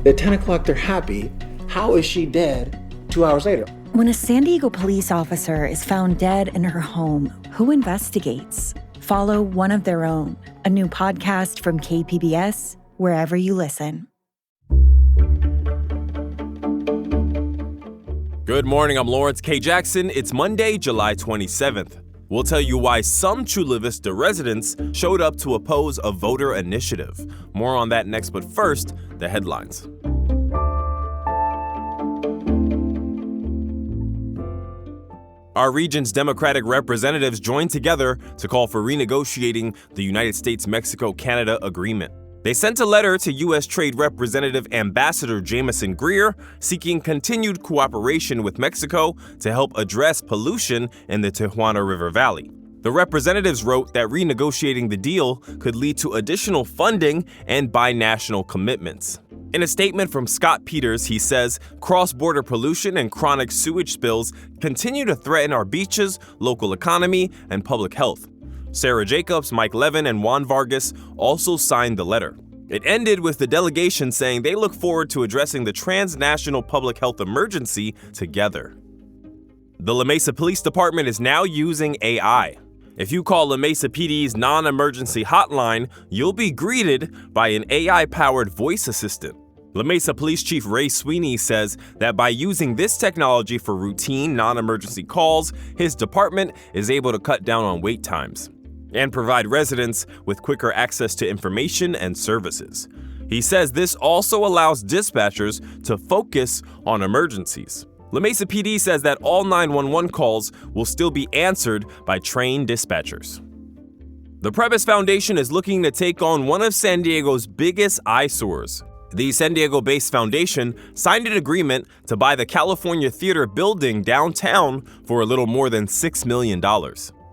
At 10 o'clock, they're happy. How is she dead 2 hours later? When a San Diego police officer is found dead in her home, who investigates? Follow One of Their Own, a new podcast from KPBS, wherever you listen. Good morning, I'm Lawrence K. Jackson. It's Monday, July 27th. We'll tell you why some Chula Vista residents showed up to oppose a voter initiative. More on that next, but first, the headlines. Our region's Democratic representatives joined together to call for renegotiating the United States-Mexico-Canada agreement. They sent a letter to U.S. Trade Representative Ambassador Jamieson Greer seeking continued cooperation with Mexico to help address pollution in the Tijuana River Valley. The representatives wrote that renegotiating the deal could lead to additional funding and binational commitments. In a statement from Scott Peters, he says, cross-border pollution and chronic sewage spills continue to threaten our beaches, local economy, and public health. Sarah Jacobs, Mike Levin, and Juan Vargas also signed the letter. It ended with the delegation saying they look forward to addressing the transnational public health emergency together. The La Mesa Police Department is now using AI. If you call La Mesa PD's non-emergency hotline, you'll be greeted by an AI-powered voice assistant. La Mesa Police Chief Ray Sweeney says that by using this technology for routine non-emergency calls, his department is able to cut down on wait times and provide residents with quicker access to information and services. He says this also allows dispatchers to focus on emergencies. La Mesa PD says that all 911 calls will still be answered by trained dispatchers. The Prebys Foundation is looking to take on one of San Diego's biggest eyesores. The San Diego-based foundation signed an agreement to buy the California Theater building downtown for a little more than $6 million.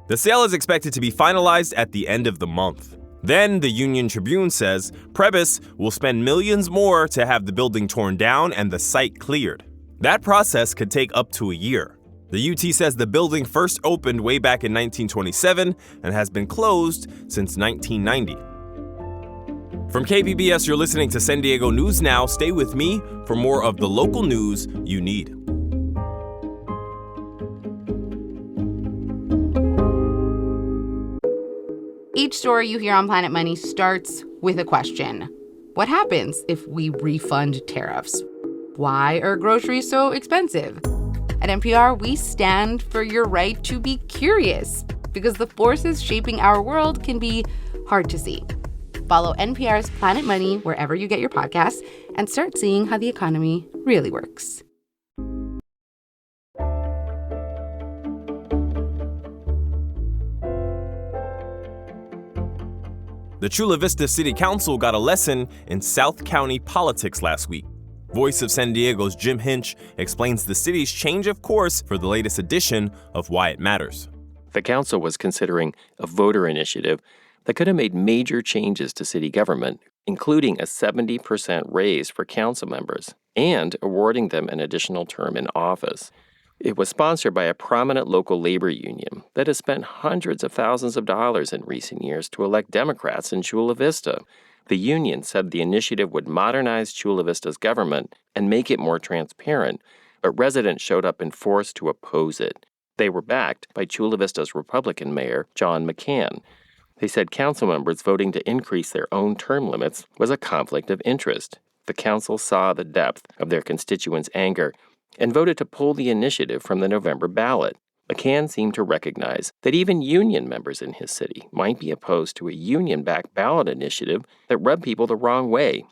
The sale is expected to be finalized at the end of the month. Then, the Union Tribune says Prebys will spend millions more to have the building torn down and the site cleared. That process could take up to a year. The UT says the building first opened way back in 1927 and has been closed since 1990. From KPBS, you're listening to San Diego News Now. Stay with me for more of the local news you need. Each story you hear on Planet Money starts with a question. What happens if we refund tariffs? Why are groceries so expensive? At NPR, we stand for your right to be curious because the forces shaping our world can be hard to see. Follow NPR's Planet Money wherever you get your podcasts and start seeing how the economy really works. The Chula Vista City Council got a lesson in South County politics last week. Voice of San Diego's Jim Hinch explains the city's change of course for the latest edition of Why It Matters. The council was considering a voter initiative that could have made major changes to city government, including a 70% raise for council members and awarding them an additional term in office. It was sponsored by a prominent local labor union that has spent hundreds of thousands of dollars in recent years to elect Democrats in Chula Vista. The union said the initiative would modernize Chula Vista's government and make it more transparent, but residents showed up in force to oppose it. They were backed by Chula Vista's Republican mayor, John McCann. They said council members voting to increase their own term limits was a conflict of interest. The council saw the depth of their constituents' anger and voted to pull the initiative from the November ballot. McCann seemed to recognize that even union members in his city might be opposed to a union-backed ballot initiative that rubbed people the wrong way.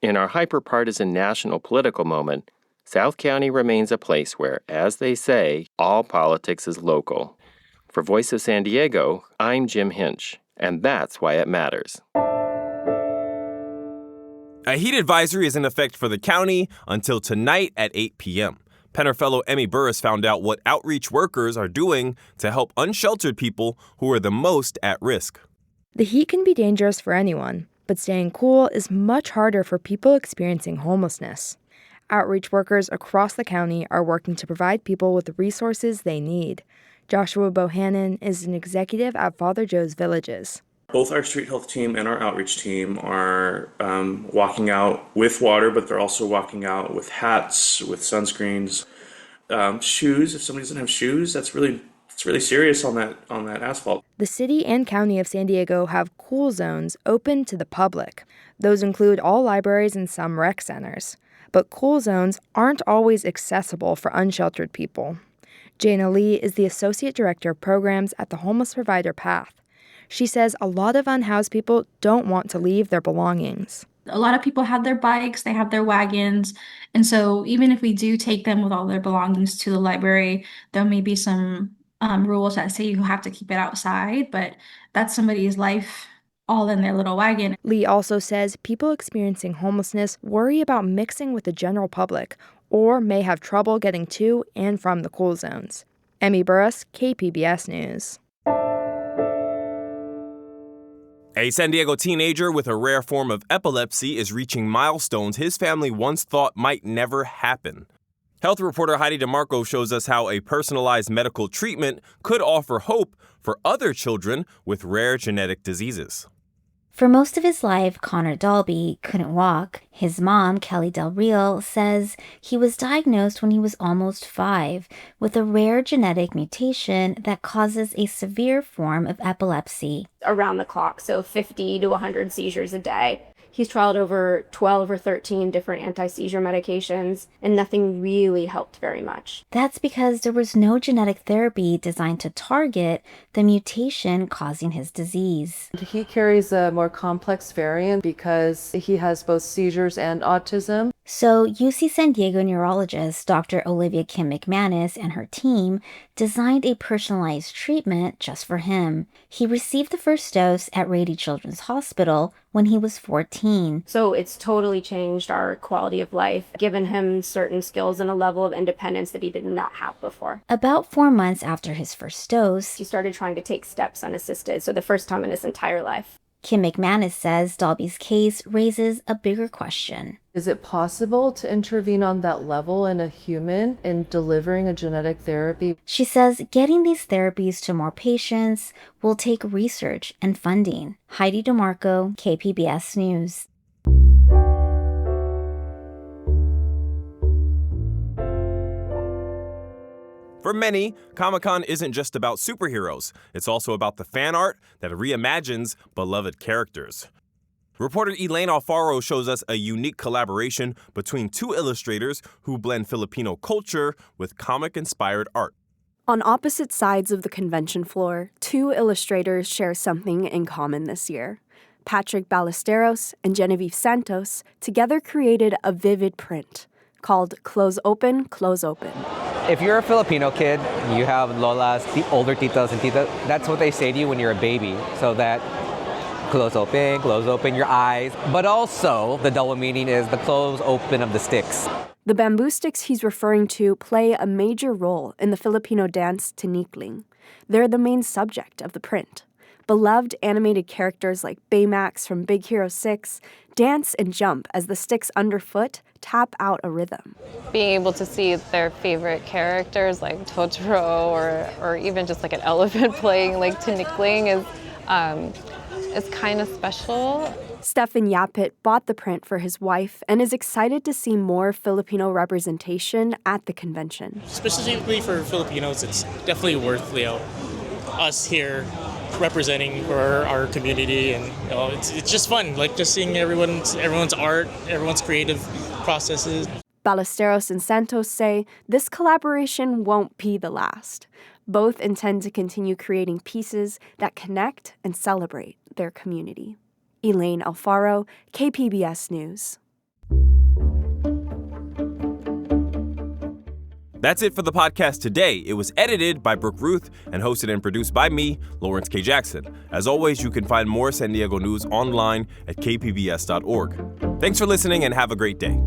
In our hyper-partisan national political moment, South County remains a place where, as they say, all politics is local. For Voice of San Diego, I'm Jim Hinch, and that's why it matters. A heat advisory is in effect for the county until tonight at 8 p.m. Penner fellow Emmy Burris found out what outreach workers are doing to help unsheltered people who are the most at risk. The heat can be dangerous for anyone, but staying cool is much harder for people experiencing homelessness. Outreach workers across the county are working to provide people with the resources they need. Joshua Bohannon is an executive at Father Joe's Villages. Both our street health team and our outreach team are walking out with water, but they're also walking out with hats, with sunscreens, shoes. If somebody doesn't have shoes, it's really serious on that asphalt. The city and county of San Diego have cool zones open to the public. Those include all libraries and some rec centers. But cool zones aren't always accessible for unsheltered people. Jana Lee is the Associate Director of Programs at the Homeless Provider Path. She says a lot of unhoused people don't want to leave their belongings. A lot of people have their bikes, they have their wagons. And so even if we do take them with all their belongings to the library, there may be some rules that say you have to keep it outside, but that's somebody's life all in their little wagon. Lee also says people experiencing homelessness worry about mixing with the general public or may have trouble getting to and from the cool zones. Emmy Burris, KPBS News. A San Diego teenager with a rare form of epilepsy is reaching milestones his family once thought might never happen. Health reporter Heidi DeMarco shows us how a personalized medical treatment could offer hope for other children with rare genetic diseases. For most of his life, Connor Dalby couldn't walk. His mom, Kelly Del Real, says he was diagnosed when he was almost 5 with a rare genetic mutation that causes a severe form of epilepsy. Around the clock, so 50 to 100 seizures a day. He's trialed over 12 or 13 different anti-seizure medications, and nothing really helped very much. That's because there was no genetic therapy designed to target the mutation causing his disease. He carries a more complex variant because he has both seizures and autism. So UC San Diego neurologist Dr. Olivia Kim McManus and her team designed a personalized treatment just for him. He received the first dose at Rady Children's Hospital when he was 14. So it's totally changed our quality of life, given him certain skills and a level of independence that he did not have before. About 4 months after his first dose, he started trying to take steps unassisted, so the first time in his entire life. Kim McManus says Dalby's case raises a bigger question. Is it possible to intervene on that level in a human in delivering a genetic therapy? She says getting these therapies to more patients will take research and funding. Heidi DeMarco, KPBS News. For many, Comic-Con isn't just about superheroes. It's also about the fan art that reimagines beloved characters. Reporter Elaine Alfaro shows us a unique collaboration between two illustrators who blend Filipino culture with comic-inspired art. On opposite sides of the convention floor, two illustrators share something in common this year. Patrick Ballesteros and Genevieve Santos together created a vivid print called Close Open, Close Open. If you're a Filipino kid, you have lolas, the older titos and titas, that's what they say to you when you're a baby. So that close open your eyes. But also, the double meaning is the close open of the sticks. The bamboo sticks he's referring to play a major role in the Filipino dance tinikling. They're the main subject of the print. Beloved animated characters like Baymax from Big Hero 6 dance and jump as the sticks underfoot tap out a rhythm. Being able to see their favorite characters like Totoro or even just like an elephant playing like tinikling is kind of special. Stefan Yapit bought the print for his wife and is excited to see more Filipino representation at the convention. Specifically for Filipinos, it's definitely worth us here representing for our community, and it's just fun, like just seeing everyone's art, everyone's creative processes. Ballesteros and Santos say this collaboration won't be the last. Both intend to continue creating pieces that connect and celebrate their community. Elaine Alfaro, KPBS News. That's it for the podcast today. It was edited by Brooke Ruth and hosted and produced by me, Lawrence K. Jackson. As always, you can find more San Diego news online at kpbs.org. Thanks for listening and have a great day.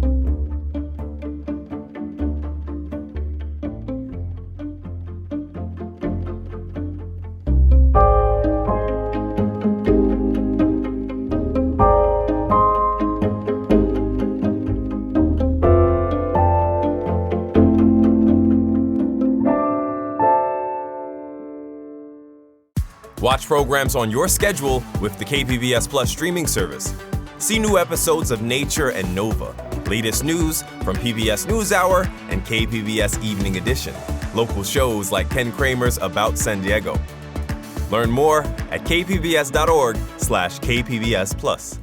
Watch programs on your schedule with the KPBS Plus streaming service. See new episodes of Nature and Nova, latest news from PBS NewsHour and KPBS Evening Edition, local shows like Ken Kramer's About San Diego. Learn more at kpbs.org/KPBS Plus.